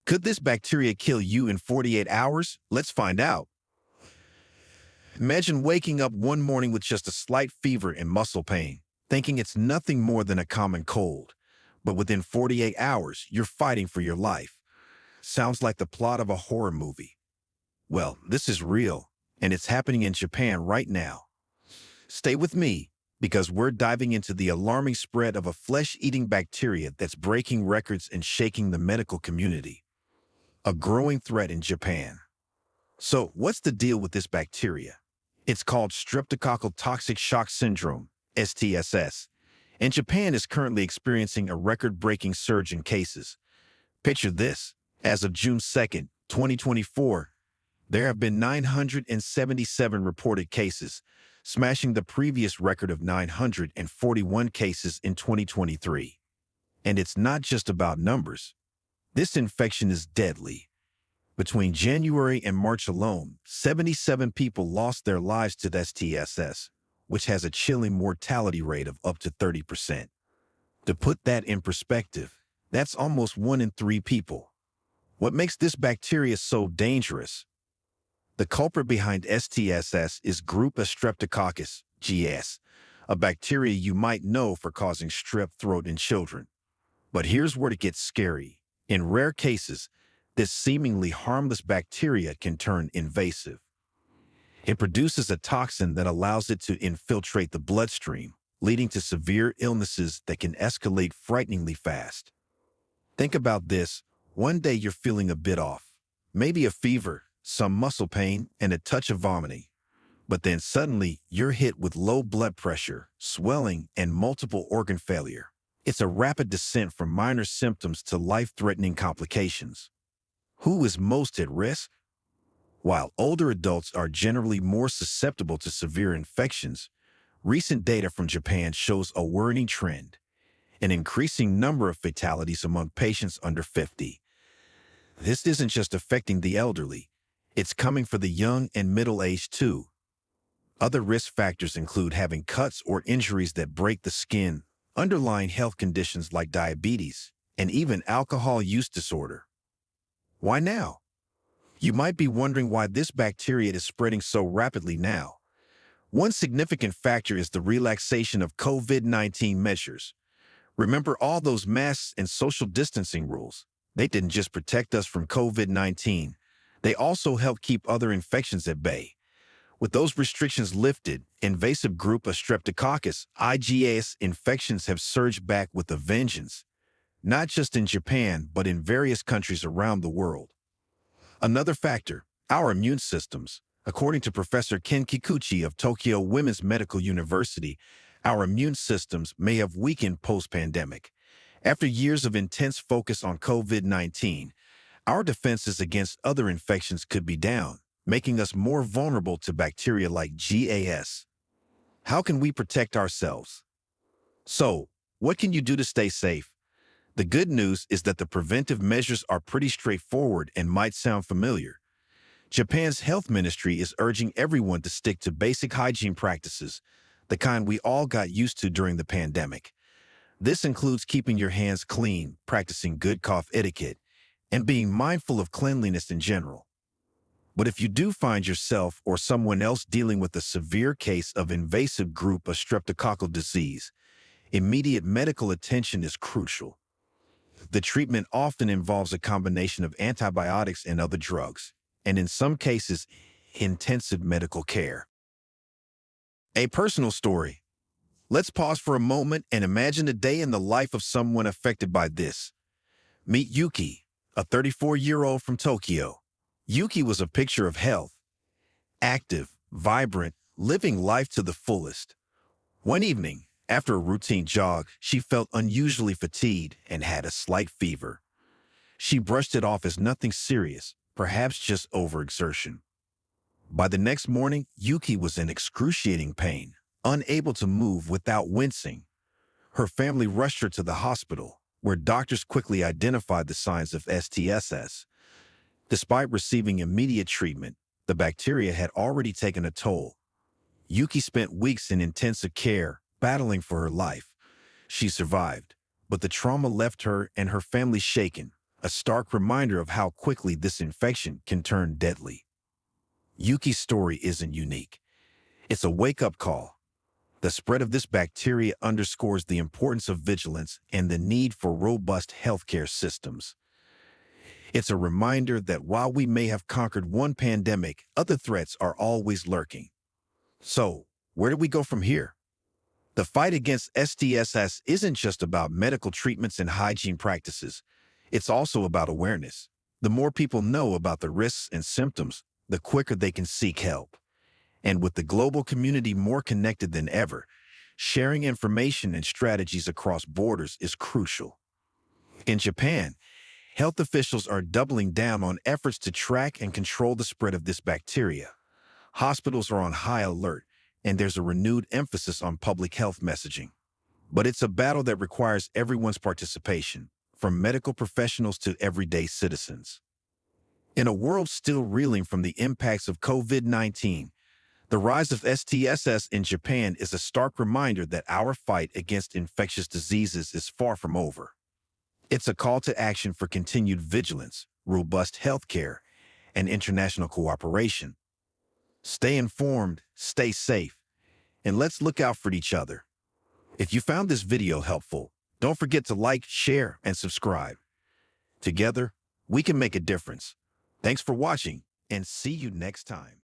Could this bacteria kill you in 48 hours? Let's find out. Imagine waking up one morning with just a slight fever and muscle pain, thinking it's nothing more than a common cold. But within 48 hours, you're fighting for your life. Sounds like the plot of a horror movie. Well, this is real, and it's happening in Japan right now. Stay with me, because we're diving into the alarming spread of a flesh-eating bacteria that's breaking records and shaking the medical community. A growing threat in Japan. So, what's the deal with this bacteria? It's called streptococcal toxic shock syndrome, STSS, and Japan is currently experiencing a record-breaking surge in cases. Picture this. As of June 2nd, 2024, there have been 977 reported cases, smashing the previous record of 941 cases in 2023. And it's not just about numbers. This infection is deadly. Between January and March alone, 77 people lost their lives to the STSS, which has a chilling mortality rate of up to 30%. To put that in perspective, that's almost 1 in 3 people. What makes this bacteria so dangerous? The culprit behind STSS is group of Streptococcus, GS, a bacteria you might know for causing strep throat in children. But here's where it gets scary. In rare cases, this seemingly harmless bacteria can turn invasive. It produces a toxin that allows it to infiltrate the bloodstream, leading to severe illnesses that can escalate frighteningly fast. Think about this. One day you're feeling a bit off, maybe a fever, some muscle pain, and a touch of vomiting. But then suddenly you're hit with low blood pressure, swelling, and multiple organ failure. It's a rapid descent from minor symptoms to life-threatening complications. Who is most at risk? While older adults are generally more susceptible to severe infections, recent data from Japan shows a worrying trend, an increasing number of fatalities among patients under 50. This isn't just affecting the elderly, it's coming for the young and middle-aged too. Other risk factors include having cuts or injuries that break the skin, underlying health conditions like diabetes, and even alcohol use disorder. Why now? You might be wondering why this bacteria is spreading so rapidly now. One significant factor is the relaxation of COVID-19 measures. Remember all those masks and social distancing rules? They didn't just protect us from COVID-19. They also helped keep other infections at bay. With those restrictions lifted, invasive group of Streptococcus, IgAs infections have surged back with a vengeance, not just in Japan, but in various countries around the world. Another factor, our immune systems. According to Professor Ken Kikuchi of Tokyo Women's Medical University, our immune systems may have weakened post-pandemic. After years of intense focus on COVID-19, our defenses against other infections could be down, making us more vulnerable to bacteria like GAS. How can we protect ourselves? So, what can you do to stay safe? The good news is that the preventive measures are pretty straightforward and might sound familiar. Japan's health ministry is urging everyone to stick to basic hygiene practices, the kind we all got used to during the pandemic. This includes keeping your hands clean, practicing good cough etiquette, and being mindful of cleanliness in general. But if you do find yourself or someone else dealing with a severe case of invasive group of streptococcal disease, immediate medical attention is crucial. The treatment often involves a combination of antibiotics and other drugs, and in some cases, intensive medical care. A personal story. Let's pause for a moment and imagine a day in the life of someone affected by this. Meet Yuki, a 34-year-old from Tokyo. Yuki was a picture of health, active, vibrant, living life to the fullest. One evening, after a routine jog, she felt unusually fatigued and had a slight fever. She brushed it off as nothing serious, perhaps just overexertion. By the next morning, Yuki was in excruciating pain, unable to move without wincing. Her family rushed her to the hospital, where doctors quickly identified the signs of STSS. Despite receiving immediate treatment, the bacteria had already taken a toll. Yuki spent weeks in intensive care, battling for her life. She survived, but the trauma left her and her family shaken, a stark reminder of how quickly this infection can turn deadly. Yuki's story isn't unique. It's a wake-up call. The spread of this bacteria underscores the importance of vigilance and the need for robust healthcare systems. It's a reminder that while we may have conquered one pandemic, other threats are always lurking. So, where do we go from here? The fight against STSS isn't just about medical treatments and hygiene practices. It's also about awareness. The more people know about the risks and symptoms, the quicker they can seek help. And with the global community more connected than ever, sharing information and strategies across borders is crucial. In Japan, health officials are doubling down on efforts to track and control the spread of this bacteria. Hospitals are on high alert, and there's a renewed emphasis on public health messaging. But it's a battle that requires everyone's participation, from medical professionals to everyday citizens. In a world still reeling from the impacts of COVID-19, the rise of STSS in Japan is a stark reminder that our fight against infectious diseases is far from over. It's a call to action for continued vigilance, robust healthcare, and international cooperation. Stay informed, stay safe, and let's look out for each other. If you found this video helpful, don't forget to like, share, and subscribe. Together, we can make a difference. Thanks for watching, and see you next time.